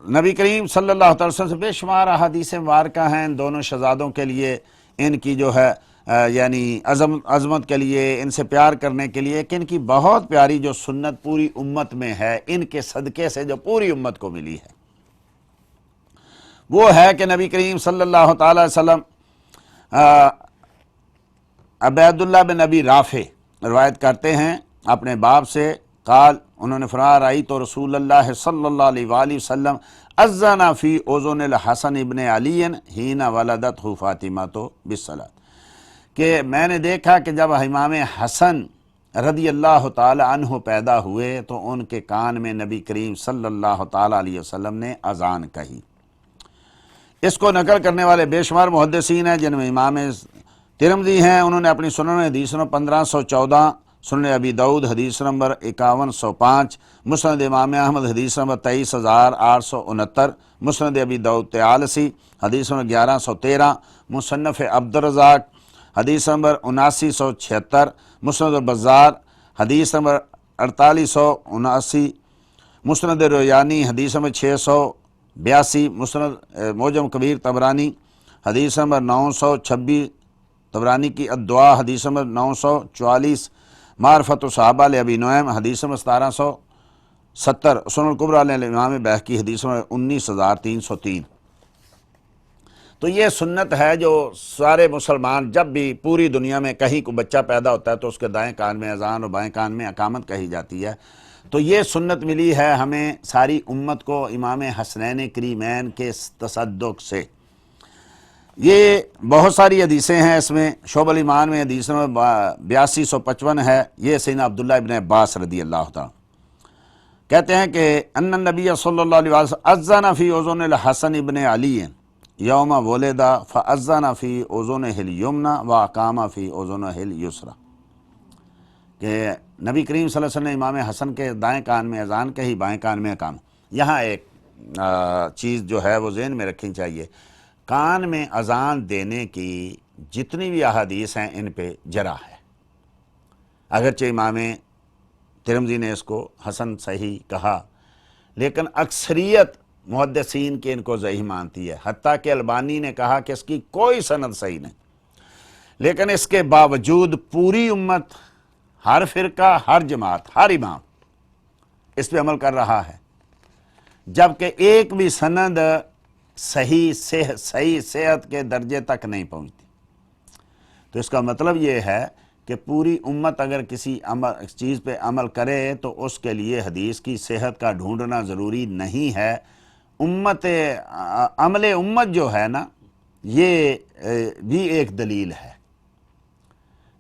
نبی کریم صلی اللہ علیہ وسلم سے بے شمار احادیث مبارکہ ہیں ان دونوں شہزادوں کے لیے، ان کی جو ہے یعنی عظمت کے لیے، ان سے پیار کرنے کے لیے، کہ ان کی بہت پیاری جو سنت پوری امت میں ہے، ان کے صدقے سے جو پوری امت کو ملی ہے، وہ ہے کہ نبی کریم صلی اللہ تعالی وسلم عبید اللہ بن ابی رافع روایت کرتے ہیں اپنے باپ سے، قال انہوں نے فرمایا رأیت رسول اللہ صلی اللہ علیہ وآلہ وسلم اذن فی اذن الحسن ابن علی حین ولدتہ فاطمہ بالصلاۃ، کہ میں نے دیکھا کہ جب امام حسن رضی اللہ تعالی عنہ پیدا ہوئے تو ان کے کان میں نبی کریم صلی اللہ تعالی علیہ وسلم نے اذان کہی۔ اس کو نقل کرنے والے بے شمار محدثین ہیں، جن میں امام ترمذی ہیں، انہوں نے اپنی سنن میں حدیث نمبر 1514، سنن ابی داؤد حدیث نمبر 5105، مسند امام احمد حدیث نمبر 23869، مسند ابی داؤد طیالسی حدیث نمبر 1113، مصنف عبدالرزاق حدیث نمبر 7976، مسند البزار حدیث نمبر 4879، مسند رویانی حدیث نمبر 682، مسند معجم کبیر طبرانی حدیث نمبر 926، طبرانی کی الدعاء حدیث نمبر 944، معرفت الصحابہ لابی نعیم حدیث نمبر 1770، سنن الکبریٰ لامام بیہقی حدیث نمبر 19303۔ تو یہ سنت ہے جو سارے مسلمان جب بھی پوری دنیا میں کہیں کو بچہ پیدا ہوتا ہے تو اس کے دائیں کان میں اذان اور بائیں کان میں اقامت کہی جاتی ہے۔ تو یہ سنت ملی ہے ہمیں ساری امت کو امام حسنین کریمین کے تصدق سے۔ یہ بہت ساری حدیثیں ہیں، اس میں شعب الایمان میں حدیث نمبر 8255 ہے، یہ سیدنا عبداللہ ابن عباس رضی اللہ تعالیٰ کہتے ہیں کہ ان النبی صلی اللہ علیہ وسلم اذن فی اذن الحسن ابن علی یوم ولد فاذن فی اذنہ الیمنی واقام فی اذنہ الیسری، کہ نبی کریم صلی اللہ علیہ وسلم نے امام حسن کے دائیں کان میں اذان کہی، بائیں کان میں اقامت۔ یہاں ایک چیز جو ہے وہ ذہن میں رکھنی چاہیے، کان میں اذان دینے کی جتنی بھی احادیث ہیں ان پہ جرح ہے، اگرچہ امام ترمذی نے اس کو حسن صحیح کہا، لیکن اکثریت محدثین کے ان کو ضعیف مانتی ہے، حتیٰ کہ البانی نے کہا کہ اس کی کوئی سند صحیح نہیں، لیکن اس کے باوجود پوری امت، ہر فرقہ، ہر جماعت، ہر امام اس پہ عمل کر رہا ہے، جبکہ ایک بھی سند صحیح صحت کے درجے تک نہیں پہنچتی۔ تو اس کا مطلب یہ ہے کہ پوری امت اگر کسی چیز پہ عمل کرے تو اس کے لیے حدیث کی صحت کا ڈھونڈنا ضروری نہیں ہے۔ عمل امت جو ہے نا، یہ بھی ایک دلیل ہے،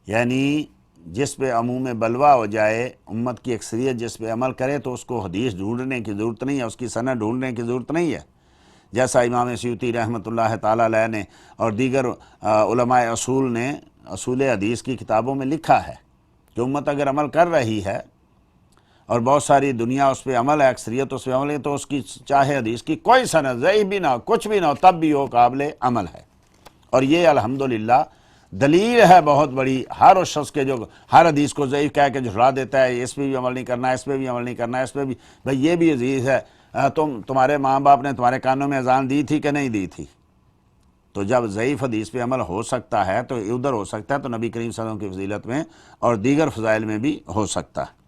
یعنی جس پہ عموم بلوا ہو جائے، امت کی اکثریت جس پہ عمل کرے تو اس کو حدیث ڈھونڈنے کی ضرورت نہیں ہے، اس کی سند ڈھونڈنے کی ضرورت نہیں ہے، جیسا امام سیوطی رحمۃ اللہ تعالی علیہ نے اور دیگر علماء اصول نے اصول حدیث کی کتابوں میں لکھا ہے کہ امت اگر عمل کر رہی ہے اور بہت ساری دنیا اس پہ عمل ہے، اکثریت اس پہ عمل ہے، تو اس کی چاہے حدیث کی کوئی سند ضعیف بھی نہ ہو، کچھ بھی نہ ہو، تب بھی وہ قابل عمل ہے۔ اور یہ الحمدللہ دلیل ہے بہت بڑی ہر اس شخص کے جو ہر حدیث کو ضعیف کہہ کے جھٹلا دیتا ہے، اس پہ بھی عمل نہیں کرنا، اس پہ بھی عمل نہیں کرنا، اس پہ بھی، بھئی یہ بھی عزیز ہے، تمہارے ماں باپ نے تمہارے کانوں میں اذان دی تھی کہ نہیں دی تھی؟ تو جب ضعیف حدیث پہ عمل ہو سکتا ہے تو ادھر ہو سکتا ہے، تو نبی کریم صلی اللہ علیہ وسلم کی فضیلت میں اور دیگر فضائل میں بھی ہو سکتا ہے۔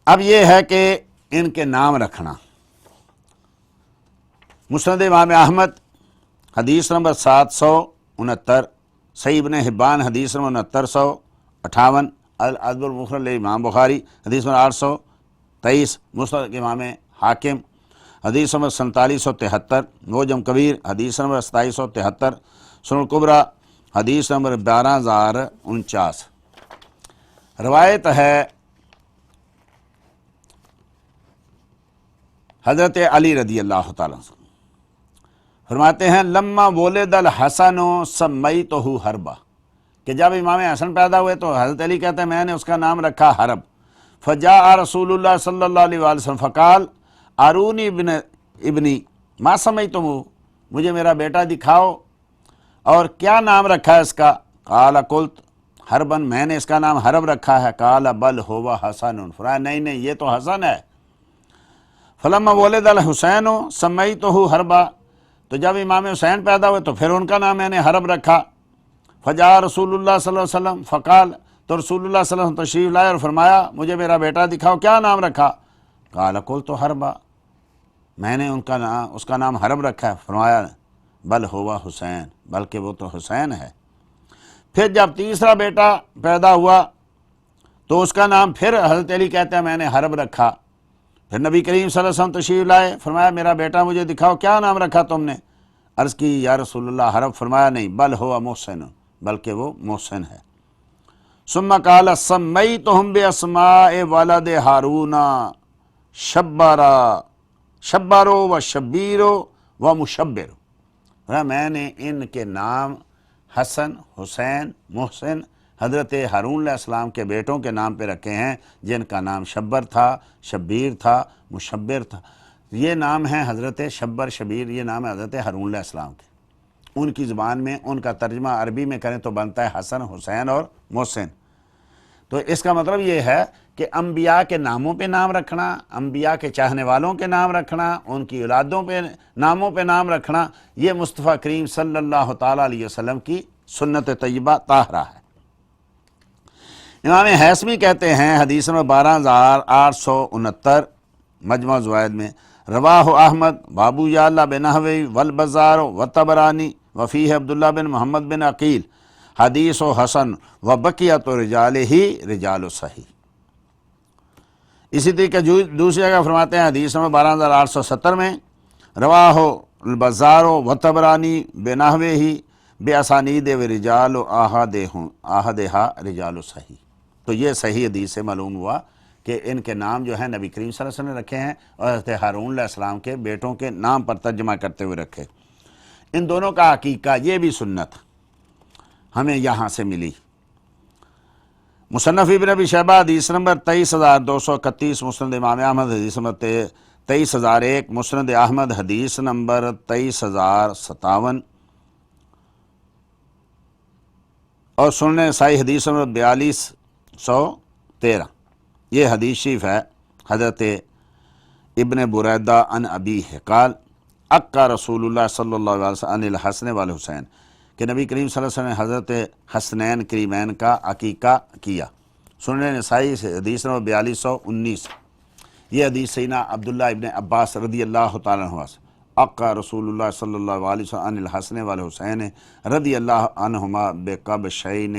اب یہ ہے کہ ان کے نام رکھنا، مسند امام احمد حدیث نمبر 769، صحیح ابن حبان حدیث نمبر 6958، الادب المفرد امام بخاری حدیث نمبر 823، مسند امام حاکم حدیث نمبر 4773، معجم کبیر حدیث نمبر 2773، سنن الکبریٰ حدیث نمبر 12049۔ روایت ہے حضرت علی رضی اللہ تعالیٰ عنہ فرماتے ہیں لما ولد الحسن سمیتہ حربہ، کہ جب امام حسن پیدا ہوئے تو حضرت علی کہتے ہیں میں نے اس کا نام رکھا حرب۔ فجاء رسول اللہ صلی اللہ علیہ وسلم فقال ارونی ابنی ما سمیتموہ، مجھے میرا بیٹا دکھاؤ اور کیا نام رکھا ہے اس کا؟ قال قلت حربن، میں نے اس کا نام حرب رکھا ہے۔ قال بل ہوا حسن، فرمایا نہیں نہیں یہ تو حسن ہے۔ فلما ولد الحسین سمیتہ حربا، تو جب امام حسین پیدا ہوئے تو پھر ان کا نام میں نے حرب رکھا۔ فجاء رسول اللہ صلی اللہ علیہ وسلم فقال، تو رسول اللہ صلی اللہ علیہ وسلم تشریف لائے اور فرمایا مجھے میرا بیٹا دکھاؤ، کیا نام رکھا؟ قال قلت حربا، میں نے اس کا نام حرب رکھا ہے۔ فرمایا بل ہوا حسین، بلکہ وہ تو حسین ہے۔ پھر جب تیسرا بیٹا پیدا ہوا تو اس کا نام پھر حضرت علی کہتے ہیں میں نے حرب رکھا۔ پھر نبی کریم صلی اللہ علیہ وسلم تشریف لائے، فرمایا میرا بیٹا مجھے دکھاؤ، کیا نام رکھا تم نے؟ عرض کی یا رسول اللہ حرب، فرمایا نہیں بل ہوا محسن، بلکہ وہ محسن ہے۔ ثم قال سمیتہم باسماء ولد ہارون شبارو و شبیرو و مشبر، میں نے ان کے نام حسن، حسین، محسن حضرت ہارون علیہ السلام کے بیٹوں کے نام پہ رکھے ہیں، جن کا نام شبر تھا، شبیر تھا، مشبر تھا۔ یہ نام ہے حضرت شبر، شبیر، یہ نام ہے حضرت ہارون علیہ السلام کے۔ ان کی زبان میں ان کا ترجمہ عربی میں کریں تو بنتا ہے حسن، حسین اور محسن۔ تو اس کا مطلب یہ ہے کہ انبیاء کے ناموں پہ نام رکھنا، انبیاء کے چاہنے والوں کے نام رکھنا، ان کی اولادوں پہ ناموں پہ نام رکھنا، یہ مصطفیٰ کریم صلی اللہ تعالیٰ علیہ وسلم کی سنت طیبہ طاہرہ ہے۔ امام حیثمی کہتے ہیں حدیث نمبر 12869 مجمع الزوائد میں، رواہ احمد وابو یعلا بنحوی والبزار والطبرانی وفیہ عبداللہ بن محمد بن عقیل حدیث و حسن و بقیت رجالہ رجال صحیح۔ اسی طریقے دوسری جگہ فرماتے ہیں حدیث نمبر 12870 میں، رواہ البزار والطبرانی بنحوہ باسانید و رجال احدہا رجال صحیح۔ تو یہ صحیح حدیث سے معلوم ہوا کہ ان کے نام جو ہیں نبی کریم صلی اللہ علیہ وسلم نے رکھے ہیں اور حضرت ہارون علیہ السلام کے بیٹوں کے نام پر ترجمہ کرتے ہوئے رکھے۔ ان دونوں کا عقیقہ، یہ بھی سنت ہمیں یہاں سے ملی۔ مصنف ابن ابی شیبہ حدیث نمبر 23231، مسند امام احمد حدیث نمبر 23001، مسند احمد حدیث نمبر 23057 اور سنن نسائی حدیث نمبر 4213۔ یہ حدیث شریف ہے حضرت ابن بریدہ عن ابیہ قال اقا رسول اللہ صلی اللہ علیہ وسلم عن الحسن والحسین، کہ نبی کریم صلی اللہ علیہ وسلم نے حضرت حسنین کریمین کا عقیقہ کیا۔ سنن نسائی سے حدیث نمبر 4219۔ یہ حدیث سیدنا عبداللہ ابن عباس رضی اللہ تعالیٰ عنہ سے، اقا رسول اللہ صلی اللہ علیہ وسلم عن الحسن والحسین رضی اللہ عنہما بقبشین،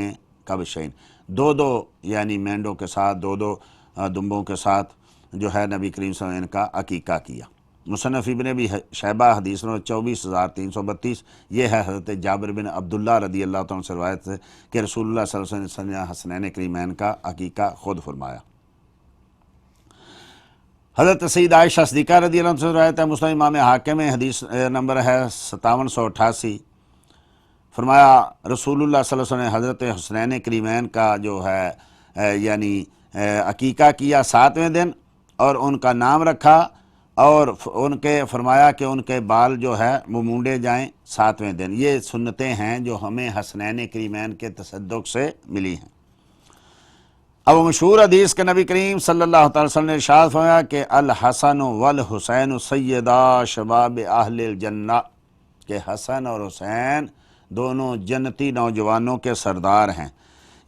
قبشین، دو یعنی مینڈوں کے ساتھ، دو دمبوں کے ساتھ جو ہے نبی کریم صلی اللہ علیہ وسلم کا عقیقہ کیا۔ مصنف ابن ابی شیبہ حدیث نمبر 24332، یہ ہے حضرت جابر بن عبداللہ رضی اللہ تعالیٰ عنہ سے روایت ہے کہ رسول اللہ صلی اللہ علیہ وسلم نے حسنین کریمین کا عقیقہ خود فرمایا۔ حضرت سید عائشہ صدیقہ رضی اللہ عنہ سے روایت ہے، مسند امام حاکم میں حدیث نمبر ہے 5788، فرمایا رسول اللہ صلی اللہ علیہ وسلم نے حضرت حسنین کریمین کا جو ہے یعنی عقیقہ کیا 7ویں دن، اور ان کا نام رکھا، اور ان کے فرمایا کہ ان کے بال جو ہے وہ مونڈے جائیں 7ویں دن۔ یہ سنتیں ہیں جو ہمیں حسنین کریمین کے تصدق سے ملی ہیں۔ اب مشہور حدیث کے نبی کریم صلی اللہ تعالی وسلم نے ارشاد فرمایا کہ الحسن والحسین سیدا شباب اہل الجنہ، کہ حسن اور حسین دونوں جنتی نوجوانوں کے سردار ہیں۔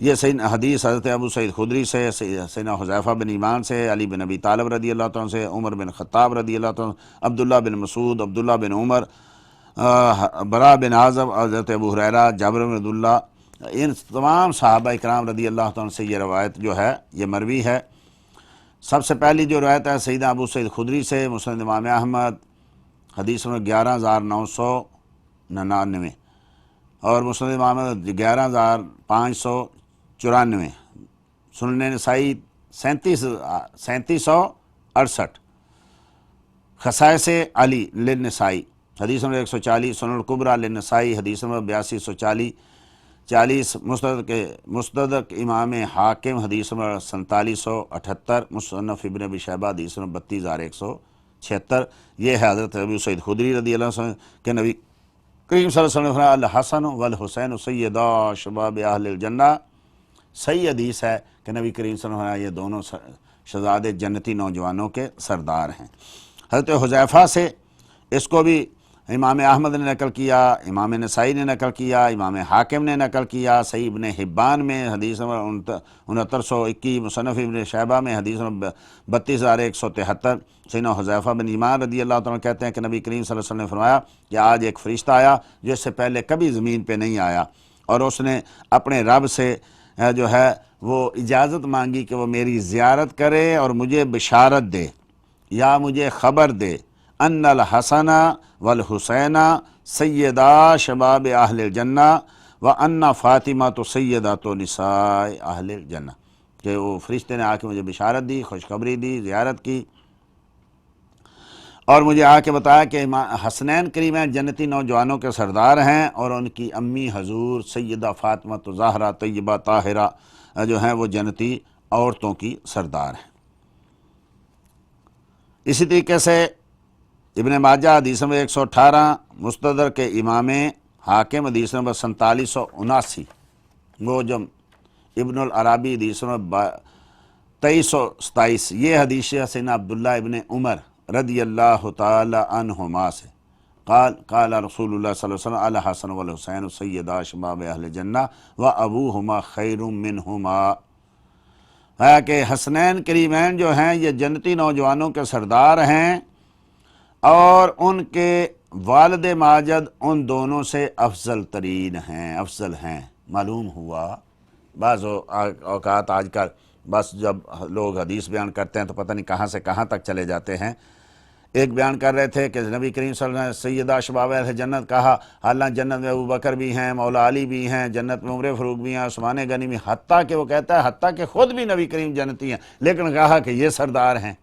یہ حدیث حضرت ابو سعید خدری سے، سیدنا حذیفہ بن ایمان سے، علی بن ابی طالب رضی اللہ تعالیٰ سے، عمر بن خطاب رضی اللہ تعالیٰ، عبداللہ بن مسعود، عبداللہ بن عمر، برا بن عازب، حضرت ابو ہریرہ، جابر بن عبداللہ، ان تمام صحابہ اکرام رضی اللہ تعالیٰ سے یہ روایت جو ہے یہ مروی ہے۔ سب سے پہلی جو روایت ہے سیدنا ابو سعید خدری سے، مسند امام احمد حدیث میں 11999، اور مسند امام احمد 11594، سنن نسائی 3768، خصائص علی للنسائی حدیث نمبر 140، سنن الکبریٰ للنسائی حدیث نمبر 8240، مستدرک امام حاکم حدیث نمبر 4778، مصنف ابن ابی شیبہ حدیث نمبر 32176۔ یہ ہے حضرت ابو سعید خدری رضی اللہ عنہ کہ نبی کریم صلی اللہ علیہ وسلم نے الحسن والحسین سیدا شباب اہل الجنہ۔ صحیح حدیث ہے کہ نبی کریم صلی اللہ علیہ وسلم یہ دونوں شہزادے جنتی نوجوانوں کے سردار ہیں۔ حضرت حذیفہ سے اس کو بھی امام احمد نے نقل کیا، امام نسائی نے نقل کیا، امام حاکم نے نقل کیا، صحیح ابن حبان میں حدیث نمبر 6921، مصنف ابن شیبہ میں حدیث نمبر 32173، سیدنا حذیفہ بن یمان رضی اللہ تعالیٰ کہتے ہیں کہ نبی کریم صلی اللہ علیہ وسلم نے فرمایا کہ آج ایک فرشتہ آیا جو اس سے پہلے کبھی زمین پہ نہیں آیا، اور اس نے اپنے رب سے جو ہے وہ اجازت مانگی کہ وہ میری زیارت کرے اور مجھے بشارت دے یا مجھے خبر دے ان الحسن والحسین سیدہ شباب اہل الجنہ و ان فاطمہ تو سیدۃ نساء اہل الجنہ، کہ وہ فرشتے نے آ کے مجھے بشارت دی، خوشخبری دی، زیارت کی، اور مجھے آ کے بتایا کہ حسنین کریمین جنتی نوجوانوں کے سردار ہیں، اور ان کی امی حضور سیدہ فاطمہ تو زہرا طیبہ طاہرہ جو ہیں وہ جنتی عورتوں کی سردار ہیں۔ اسی طریقے سے ابن ماجہ حدیث نمبر 118، مستدرک کے امام حاکم حدیث نمبر 4779، وہ جو ابن العربی حدیث نمبر 2327، یہ حدیث سیدنا عبداللہ ابن عمر رضی اللہ تعالی عنہما سے قال رسول اللہ صلی اللہ علیہ وسلم الحسن والحسین سیدا شباب اہل جنہ و ابوہما خیر منہما، ہے کہ حسنین کریمین جو ہیں یہ جنتی نوجوانوں کے سردار ہیں، اور ان کے والد ماجد ان دونوں سے افضل ترین ہیں، افضل ہیں۔ معلوم ہوا بعض اوقات آج کل بس جب لوگ حدیث بیان کرتے ہیں تو پتہ نہیں کہاں سے کہاں تک چلے جاتے ہیں۔ ایک بیان کر رہے تھے کہ نبی کریم صلی اللہ علیہ وسلم نے سیدہ شباب اہل جنت کہا، حالانکہ جنت میں ابو بکر بھی ہیں، مولا علی بھی ہیں، جنت میں عمر فاروق بھی ہیں، عثمان غنی بھی، حتیٰ کہ وہ کہتا ہے حتیٰ کہ خود بھی نبی کریم جنتی ہیں، لیکن کہا کہ یہ سردار ہیں۔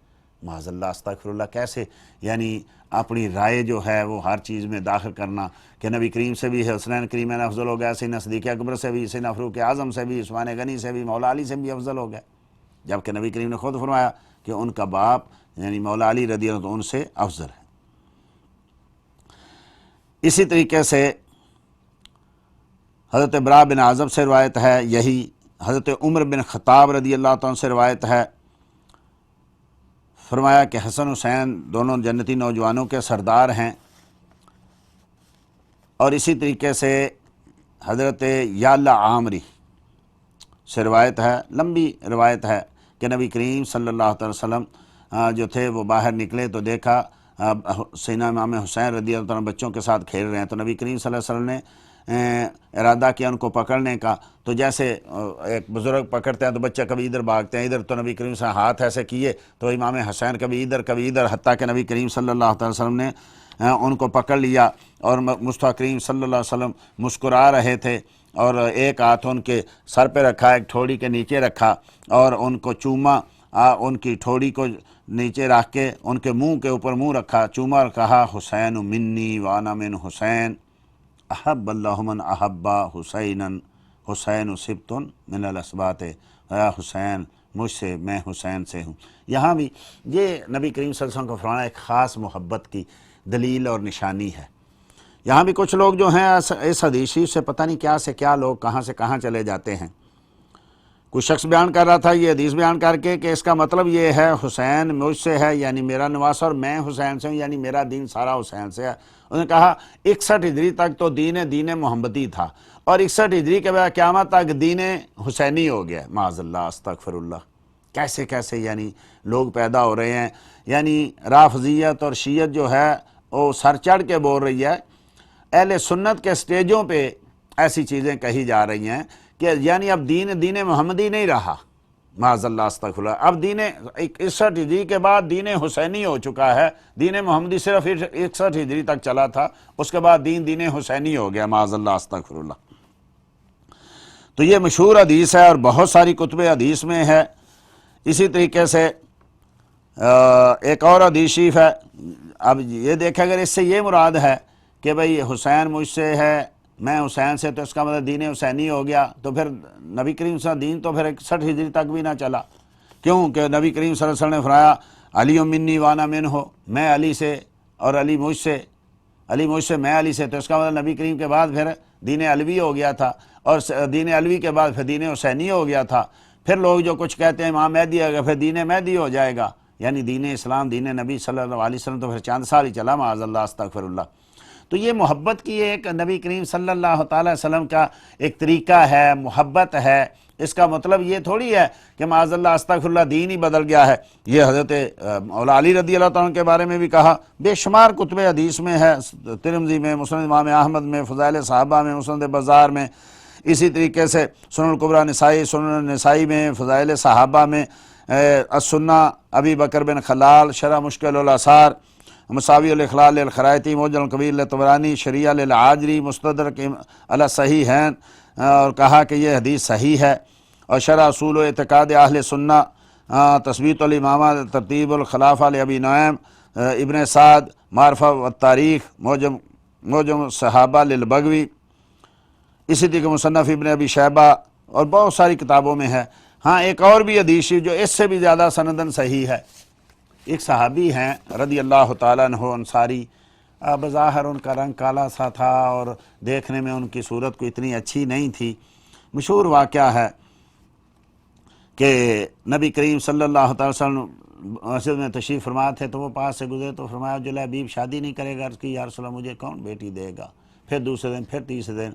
معاذ اللہ استغفر اللہ، کیسے یعنی اپنی رائے جو ہے وہ ہر چیز میں داخل کرنا کہ نبی کریم سے بھی حسنین کریمین افضل ہو گیا، سیدنا صدیق اکبر سے بھی، سیدنا فاروق اعظم سے بھی، عثمان غنی سے بھی، مولا علی سے بھی افضل ہو گیا، جبکہ نبی کریم نے خود فرمایا کہ ان کا باپ یعنی مولا علی رضی اللہ عنہ ان سے افضل ہے۔ اسی طریقے سے حضرت براء بن عازب سے روایت ہے، یہی حضرت عمر بن خطاب رضی اللہ عنہ سے روایت ہے، فرمایا کہ حسن حسین دونوں جنتی نوجوانوں کے سردار ہیں۔ اور اسی طریقے سے حضرت یعلا عامری سے روایت ہے، لمبی روایت ہے کہ نبی کریم صلی اللہ علیہ وسلم جو تھے وہ باہر نکلے تو دیکھا سیدنا امام حسین رضی اللہ عنہ بچوں کے ساتھ کھیل رہے ہیں، تو نبی کریم صلی اللہ علیہ وسلم نے ارادہ کیا ان کو پکڑنے کا، تو جیسے ایک بزرگ پکڑتے ہیں تو بچہ کبھی ادھر بھاگتے ہیں ادھر، تو نبی کریم صلی اللہ علیہ وسلم ہاتھ ایسے کیے تو امام حسین کبھی ادھر، حتیٰ کہ نبی کریم صلی اللہ علیہ وسلم نے ان کو پکڑ لیا، اور مصطفیٰ کریم صلی اللہ علیہ وسلم مسکرا رہے تھے، اور ایک ہاتھ ان کے سر پہ رکھا، ایک ٹھوڑی کے نیچے رکھا، اور ان کو چوما، ان کی ٹھوڑی کو نیچے رکھ کے ان کے منہ کے اوپر منہ رکھا، چوما، اور کہا حسین منی وانا من حسین احب اللہ من احبا حسین سبت من الاسبات، اے حسین مجھ سے، میں حسین سے ہوں۔ یہاں بھی یہ نبی کریم صلی اللہ علیہ وسلم کو فرمانا ایک خاص محبت کی دلیل اور نشانی ہے۔ یہاں بھی کچھ لوگ جو ہیں اس حدیث سے پتہ نہیں کیا سے کیا لوگ کہاں سے کہاں چلے جاتے ہیں۔ کوئی شخص بیان کر رہا تھا یہ حدیث بیان کر کے کہ اس کا مطلب یہ ہے حسین مجھ سے ہے یعنی میرا نواسا، اور میں حسین سے ہوں یعنی میرا دین سارا حسین سے ہے۔ انہوں نے کہا 61 ہجری تک تو دین محمدی تھا، اور 61 ہجری کے بعد قیامت تک دین حسینی ہو گیا۔ معاذ اللہ استغفر اللہ، کیسے کیسے یعنی لوگ پیدا ہو رہے ہیں، یعنی رافضیت اور شیعت جو ہے وہ سر چڑھ کے بول رہی ہے، اہل سنت کے سٹیجوں پہ ایسی چیزیں کہی جا رہی ہیں کہ یعنی اب دین محمدی نہیں رہا۔ معاذ اللہ استغفر اللہ، اب دین 61 ہجری کے بعد دین حسینی ہو چکا ہے، دین محمدی صرف 61 ہجری تک چلا تھا، اس کے بعد دین حسینی ہو گیا۔ معاذ اللہ استغفر اللہ۔ تو یہ مشہور حدیث ہے اور بہت ساری کتب حدیث میں ہے۔ اسی طریقے سے ایک اور حدیث شریف ہے، اب یہ دیکھیں اگر اس سے یہ مراد ہے کہ بھئی حسین مجھ سے ہے، میں حسین سے، تو اس کا مطلب دین حسینی ہو گیا، تو پھر نبی کریم صلی اللہ علیہ وسلم دین تو پھر 61 ہجری تک بھی نہ چلا، کیوں کہ نبی کریم صلی اللہ علیہ وسلم نے فرمایا علی منی وانا من ہو، میں علی سے اور علی مجھ سے میں علی سے، تو اس کا مطلب نبی کریم کے بعد پھر دین علوی ہو گیا تھا، اور دین علوی کے بعد پھر دین حسینی ہو گیا تھا۔ پھر لوگ جو کچھ کہتے ہیں امام مہدی آ گیا پھر دین مہدی ہو جائے گا، یعنی دین اسلام دین نبی صلی اللہ علیہ وسلم تو پھر چند سال ہی چلا، معاذ اللہ استغفر اللہ۔ تو یہ محبت کی ایک نبی کریم صلی اللہ تعالی وسلم کا ایک طریقہ ہے، محبت ہے۔ اس کا مطلب یہ تھوڑی ہے کہ معاذ اللہ استغفر اللہ دین ہی بدل گیا ہے۔ یہ حضرت مولا علی رضی اللہ تعالیٰ عنہ کے بارے میں بھی کہا، بے شمار کتب حدیث میں ہے، ترمذی میں، مسند امام احمد میں، فضائل صحابہ میں، مسند بزار میں، اسی طریقے سے سنن الکبریٰ نسائی، سنن نسائی میں، فضائل صحابہ میں، السنہ ابی بکر بن خلال، شرح مشکل الاثار، مساوی الاخلال للخرائطی، معجم الکبیر للطبرانی، شریعہ للعاجری، مستدرک علی الصحیحین، اور کہا کہ یہ حدیث صحیح ہے، اور شرح اصول و اعتقاد اہل سنہ، تثبیت الامامہ، ترتیب الخلافہ لابی نعیم، ابن سعد، معرفہ والتاریخ، معجم صحابہ للبغوی، اسی طریقے مصنف ابن ابی شیبہ، اور بہت ساری کتابوں میں ہے۔ ہاں ایک اور بھی حدیث جو اس سے بھی زیادہ سندن صحیح ہے۔ ایک صحابی ہیں رضی اللہ تعالیٰ عنہ انصاری، بظاہر ان کا رنگ کالا سا تھا اور دیکھنے میں ان کی صورت کو اتنی اچھی نہیں تھی۔ مشہور واقعہ ہے کہ نبی کریم صلی اللہ تعالی وسلم مسجد میں تشریف فرما تھے تو وہ پاس سے گزرے تو فرمایا جلیبیب شادی نہیں کرے گا؟ عرض کی یا رسول اللہ مجھے کون بیٹی دے گا؟ پھر دوسرے دن، پھر تیسرے دن،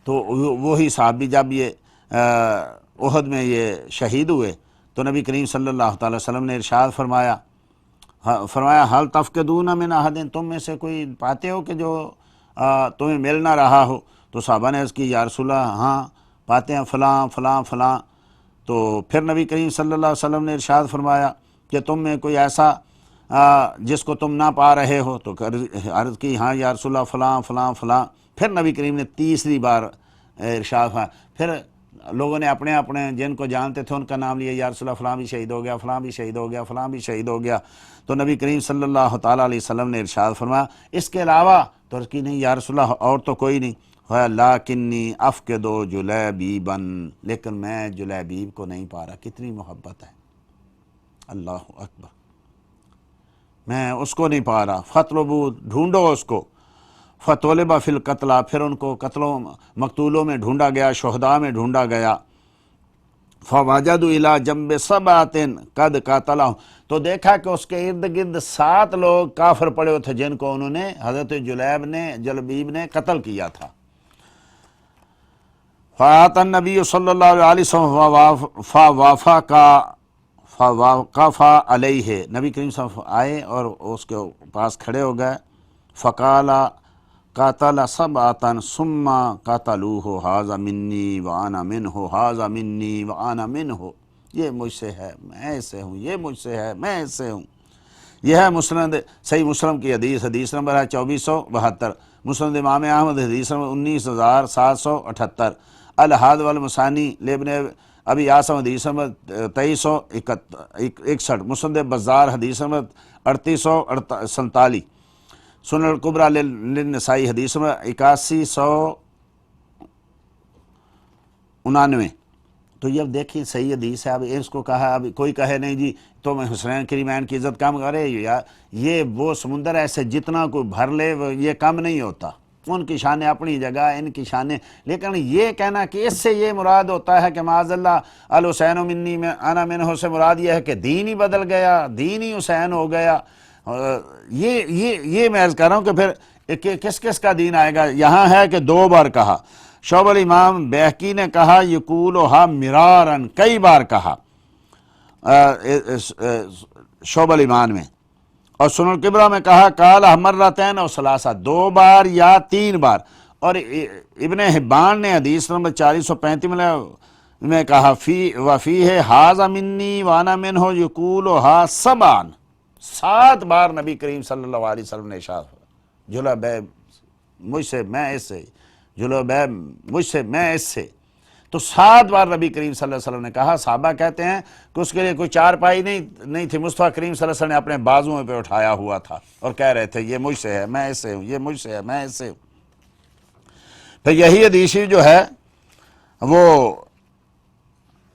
تو وہی صحابی جب یہ احد میں یہ شہید ہوئے تو نبی کریم صلی اللہ تعالی وسلم نے ارشاد فرمایا حل تفقدون من احد، تم میں سے کوئی پاتے ہو کہ جو تمہیں مل نہ رہا ہو؟ تو صحابہ نے عرض کی یا رسول اللہ ہاں پاتے ہیں، فلاں فلاں فلاں۔ تو پھر نبی کریم صلی اللہ علیہ وسلم نے ارشاد فرمایا کہ تم میں کوئی ایسا جس کو تم نہ پا رہے ہو؟ تو عرض کی ہاں یا رسول اللہ فلاں فلاں فلاں۔ پھر نبی کریم نے تیسری بار ارشاد فرمایا، پھر لوگوں نے اپنے اپنے جن کو جانتے تھے ان کا نام لیا، یا رسول اللہ فلاں بھی شہید ہو گیا، فلاں بھی شہید ہو گیا، فلاں بھی شہید ہو گیا۔ تو نبی کریم صلی اللہ تعالیٰ علیہ وسلم نے ارشاد فرمایا اس کے علاوہ؟ تو عرض کی نہیں یا رسول اللہ اور تو کوئی نہیں۔ لیکنی افقدو جلیبیبا، لیکن میں جلیبیب کو نہیں پا رہا۔ کتنی محبت ہے، اللہ اکبر، میں اس کو نہیں پا رہا۔ فطلبو، ڈھونڈو اس کو۔ فطلب فی القتلى، پھر ان کو قتلوں مقتولوں میں ڈھونڈا گیا، شہداء میں ڈھونڈا گیا۔ فوجدوا الی جنب 7 قد قاتلهم، تو دیکھا کہ اس کے ارد گرد 7 لوگ کافر پڑے ہوئے تھے جن کو انہوں نے حضرت جلیبیب نے قتل کیا تھا۔ فآت النبی صلی اللہ علیہ وسلم فوقف علیہ، نبی کریم صلی اللہ علیہ وسلم آئے اور اس کے پاس کھڑے ہو گئے۔ فقال قاتل 7 ثم قاتلوہ ھذا منی وانا منہ، ھذا منی وانا منہ، یہ مجھ سے ہے میں اس سے ہوں، یہ مجھ سے ہے میں اس سے ہوں۔ یہ ہے مسند صحیح مسلم کی حدیث، حدیث نمبر ہے 2472، مسند امام احمد حدیث نمبر 19778، الحاد والمثانی لابن ابی عاصم حدیث نمبر 2361، مسند بزار حدیث نمبر 3847، سنن الکبریٰ للنسائی حدیث نمبر 8199۔ تو یہ اب دیکھیں صحیح حدیث ہے۔ اب اس کو کہا، اب کوئی کہے نہیں جی تم حسنین کریمین کی عزت کم کرے، یہ وہ سمندر ایسے جتنا کوئی بھر لے یہ کم نہیں ہوتا، ان کی شانیں اپنی جگہ، ان کی شانیں، لیکن یہ کہنا کہ اس سے یہ مراد ہوتا ہے کہ معاذ اللہ الحسین منی میں انا منہ سے مراد یہ ہے کہ دین ہی بدل گیا، دین ہی حسین ہو گیا، یہ میں عرض کر رہا ہوں کہ پھر کس کس کا دین آئے گا؟ یہاں ہے کہ 2 بار کہا۔ شعب الامام بیہقی نے کہا یقولھا مرارن، کئی بار کہا شعب الایمان میں، اور سنن الکبریٰ میں کہا قال مرتین و ثلاثہ، 2 بار یا 3 بار، اور ابن حبان نے حدیث نمبر 435 میں کہا وفیہ ھذا منی وانا منہ یقولھا 7 بار نبی کریم صلی اللہ علیہ وسلم نے ارشاد جلیبیب مجھ سے میں اس سے، جلیبیب مجھ سے میں اس سے، تو 7 بار نبی کریم صلی اللہ علیہ وسلم نے کہا۔ صحابہ کہتے ہیں کہ اس کے لیے کوئی چارپائی نہیں تھی، مصطفیٰ کریم صلی اللہ علیہ وسلم نے اپنے بازوؤں پہ اٹھایا ہوا تھا اور کہہ رہے تھے یہ مجھ سے ہے میں اس سے ہوں، یہ مجھ سے ہے میں اس سے ہوں۔ پھر یہی حدیث جو ہے وہ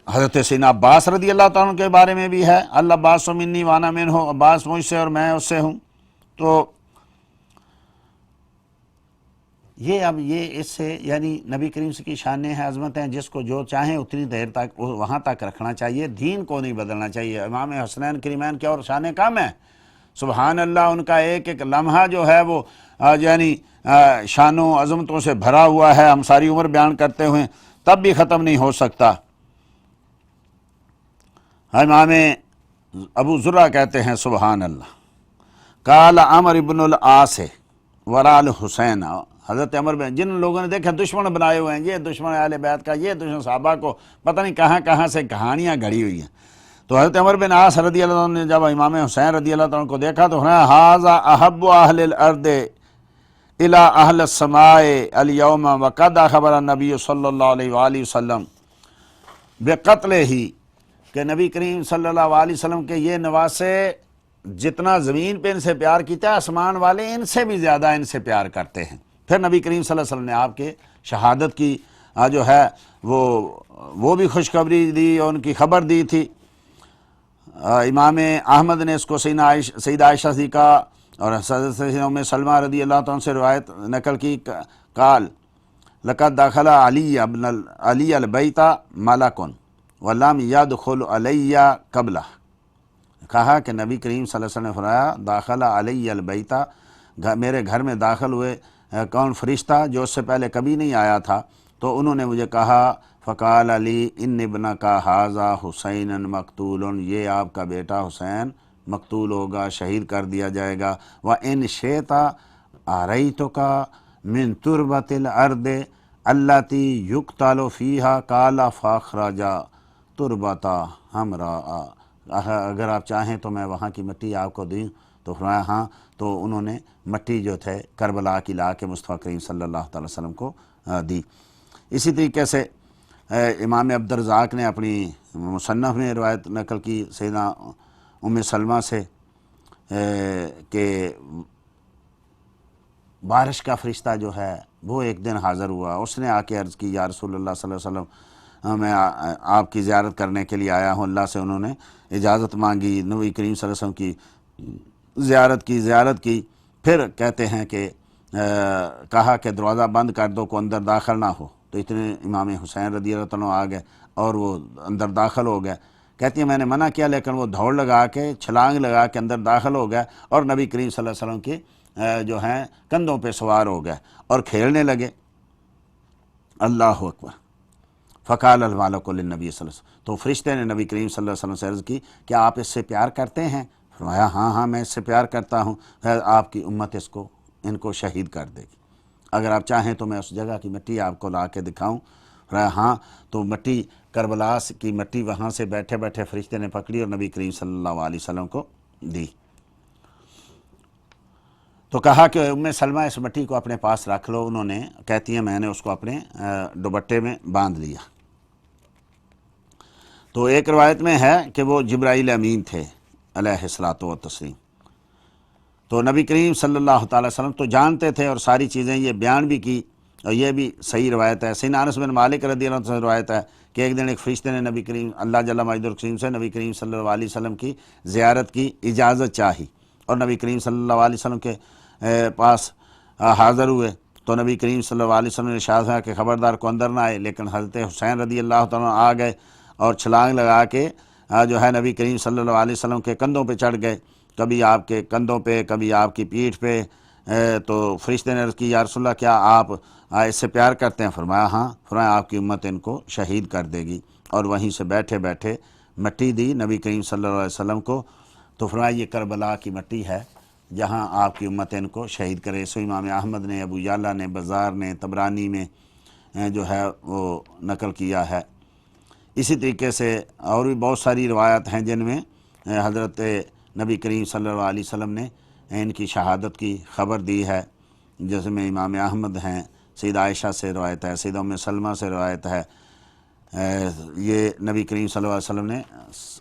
حضرت سیدنا عباس رضی اللہ تعالیٰ عنہ کے بارے میں بھی ہے، العباس منی وانا منہ، عباس مجھ سے اور میں اس سے ہوں۔ تو اب یہ اس سے یعنی نبی کریم سے کی شانیں ہیں، عظمت ہیں، جس کو جو چاہیں اتنی دیر تک وہاں تک رکھنا چاہیے، دین کو نہیں بدلنا چاہیے۔ امام حسنین کریمین کی اور شانیں کم ہیں، سبحان اللہ، ان کا ایک ایک لمحہ جو ہے وہ یعنی شانوں عظمتوں سے بھرا ہوا ہے، ہم ساری عمر بیان کرتے ہوئے تب بھی ختم نہیں ہو سکتا۔ امام ابو زرع کہتے ہیں سبحان اللہ، قال عمر ابن العاص ورا الحسین، حضرت عمر بن، جن لوگوں نے دیکھا دشمن بنائے ہوئے ہیں، یہ دشمن اہل بیت کا، یہ دشمن صحابہ کو پتہ نہیں کہاں کہاں سے کہانیاں گھڑی ہوئی ہیں۔ تو حضرت عمر بن عاص رضی اللہ عنہ نے جب امام حسین رضی اللہ عنہ کو دیکھا تو فرمایا ھذا احب اہل الارض الی اہل السماء اليوم وقد خبر النبی صلی اللہ علیہ وآلہ وسلم بقتلہ ہی، کہ نبی کریم صلی اللہ علیہ وسلم کے یہ نواسے جتنا زمین پہ ان سے پیار کیتا ہے، آسمان والے ان سے بھی زیادہ ان سے پیار کرتے ہیں۔ پھر نبی کریم صلی اللہ علیہ وسلم نے آپ کے شہادت کی جو ہے وہ بھی خوشخبری دی اور ان کی خبر دی تھی۔ امام احمد نے اس کو سیدہ عائشہ صدیقہ اور حضرت ام سلمہ رضی اللہ عنہ سے روایت نقل کی، قال لقد دخل علی البیت ملک ولم يدخل علی قبلہ، کہا کہ نبی کریم صلی اللہ علیہ وسلم نے فرمایا داخل علی البیت، میرے گھر میں داخل ہوئے کون فرشتہ جو اس سے پہلے کبھی نہیں آیا تھا، تو انہوں نے مجھے کہا فقال علی ان ابنک ھذا حسین مقتول، یہ آپ کا بیٹا حسین مقتول ہوگا، شہید کر دیا جائے گا۔ وَإِنْ شِئْتَ أَرَيْتُكَ مِنْ تُرْبَةِ الْأَرْضِ الَّتِي يُقْتَلُ فِيهَا قَالَ فَأَخْرَجَ تُرْبَةَ حَمْرَاءَ، اگر آپ چاہیں تو میں وہاں کی مٹی آپ کو دوں، تو فرمایا ہاں، تو انہوں نے مٹی جو تھے کربلا کی لا کے مصطفیٰ کریم صلی اللہ تعالی وسلم کو دی۔ اسی طریقے سے امام عبدالرزاق نے اپنی مصنف میں روایت نقل کی سیدہ ام سلمہ سے کہ بارش کا فرشتہ جو ہے وہ ایک دن حاضر ہوا، اس نے آ کے عرض کی یا رسول اللہ صلی اللہ علیہ وسلم، میں آپ کی زیارت کرنے کے لیے آیا ہوں، اللہ سے انہوں نے اجازت مانگی، نبی کریم صلی اللہ علیہ وسلم کی زیارت کی، پھر کہتے ہیں کہ کہا کہ دروازہ بند کر دو کو اندر داخل نہ ہو، تو اتنے امام حسین رضی اللہ عنہ آ گئے اور وہ اندر داخل ہو گئے۔ کہتی ہیں میں نے منع کیا لیکن وہ دوڑ لگا کے چھلانگ لگا کے اندر داخل ہو گئے اور نبی کریم صلی اللہ علیہ وسلم کے جو ہیں کندھوں پہ سوار ہو گئے اور کھیلنے لگے۔ اللہ اکبر۔ فقال الملک للنبی صلی اللہ علیہ وسلم، تو فرشتے نے نبی کریم صلی اللہ علیہ وسلم سے عرض کی کیا آپ اس سے پیار کرتے ہیں؟ فرمایا ہاں میں اس سے پیار کرتا ہوں، آپ کی امت ان کو شہید کر دے گی، اگر آپ چاہیں تو میں اس جگہ کی مٹی آپ کو لا کے دکھاؤں؟ فرمایا ہاں، تو مٹی کربلا کی مٹی وہاں سے بیٹھے بیٹھے فرشتے نے پکڑی اور نبی کریم صلی اللہ علیہ وسلم کو دی۔ تو کہا کہ ام سلمہ اس مٹی کو اپنے پاس رکھ لو، انہوں نے کہتی ہیں میں نے اس کو اپنے دوپٹے میں باندھ لیا۔ تو ایک روایت میں ہے کہ وہ جبرائیل امین تھے علیہ الصلوۃ والتسلیم، تو نبی کریم صلی اللہ تعالی وسلم تو جانتے تھے اور ساری چیزیں یہ بیان بھی کی، اور یہ بھی صحیح روایت ہے۔ سیدنا انس بن مالک رضی اللہ عنہ سے روایت ہے کہ ایک دن ایک فرشتے نے نبی کریم اللہ جل مجدہ الکریم سے نبی کریم صلی اللہ علیہ وسلم کی زیارت کی اجازت چاہی، اور نبی کریم صلی اللہ علیہ وسلم کے پاس حاضر ہوئے، تو نبی کریم صلی اللہ علیہ وسلم نے ارشاد ہے کہ خبردار کو اندر نہ آئے، لیکن حضرت حسین رضی اللہ تعالیٰ آ گئے اور چھلانگ لگا کے جو ہے نبی کریم صلی اللہ علیہ وسلم کے کندھوں پہ چڑھ گئے، کبھی آپ کے کندھوں پہ کبھی آپ کی پیٹھ پہ۔ تو فرشتے نے عرض کی یا رسول اللہ کیا آپ اس سے پیار کرتے ہیں؟ فرمایا ہاں۔ فرمایا آپ کی امت ان کو شہید کر دے گی، اور وہیں سے بیٹھے بیٹھے مٹی دی نبی کریم صلی اللہ علیہ وسلم کو، تو فرمایا یہ کربلا کی مٹی ہے جہاں آپ کی امت ان کو شہید کرے۔ سو امام احمد نے، ابو یعلا نے، بزار نے، طبرانی میں جو ہے وہ نقل کیا ہے۔ اسی طریقے سے اور بھی بہت ساری روایات ہیں جن میں حضرت نبی کریم صلی اللہ علیہ وسلم نے ان کی شہادت کی خبر دی ہے، جیسے میں امام احمد ہیں، سیدہ عائشہ سے روایت ہے، سیدہ ام سلمہ سے روایت ہے۔ یہ نبی کریم صلی اللہ علیہ وسلم نے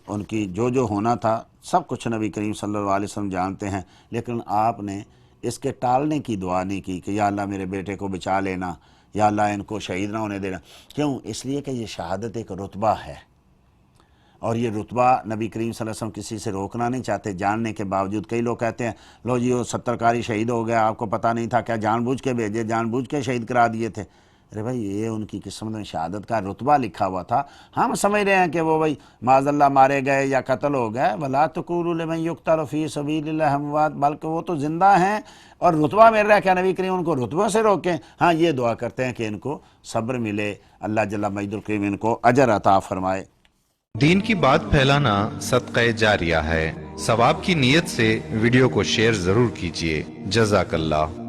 ان کی جو ہونا تھا سب کچھ نبی کریم صلی اللہ علیہ وسلم جانتے ہیں، لیکن آپ نے اس کے ٹالنے کی دعا نہیں کی کہ یا اللہ میرے بیٹے کو بچا لینا، یا اللہ ان کو شہید نہ ہونے دینا۔ کیوں؟ اس لیے کہ یہ شہادت ایک رتبہ ہے، اور یہ رتبہ نبی کریم صلی اللہ علیہ وسلم کسی سے روکنا نہیں چاہتے جاننے کے باوجود. کئی لوگ کہتے ہیں لو جی وہ 70 قاری شہید ہو گیا، آپ کو پتہ نہیں تھا کیا جان بوجھ کے بھیجے، جان بوجھ کے شہید کرا دیے تھے. ارے بھائی یہ ان کی قسمت میں شہادت کا رتبہ لکھا ہوا تھا. ہم سمجھ رہے ہیں کہ وہ بھائی معاذ اللہ مارے گئے یا قتل ہو گئے. وَلَا تَقُولُوا لِمَن يُقْتَلُ فِي سَبِيلِ اللَّهِ أَمْوَاتٌ، بلکہ وہ تو زندہ ہیں اور رتبہ مل رہا ہے. کیا نبی کریم ان کو رتبوں سے روکیں؟ ہاں یہ دعا کرتے ہیں کہ ان کو صبر ملے، اللہ جل مجد الکریم ان کو اجر عطا فرمائے. دین کی بات پھیلانا صدقہ جاریہ ہے. ثواب کی نیت سے ویڈیو کو شیئر ضرور کیجیے. جزاک اللہ.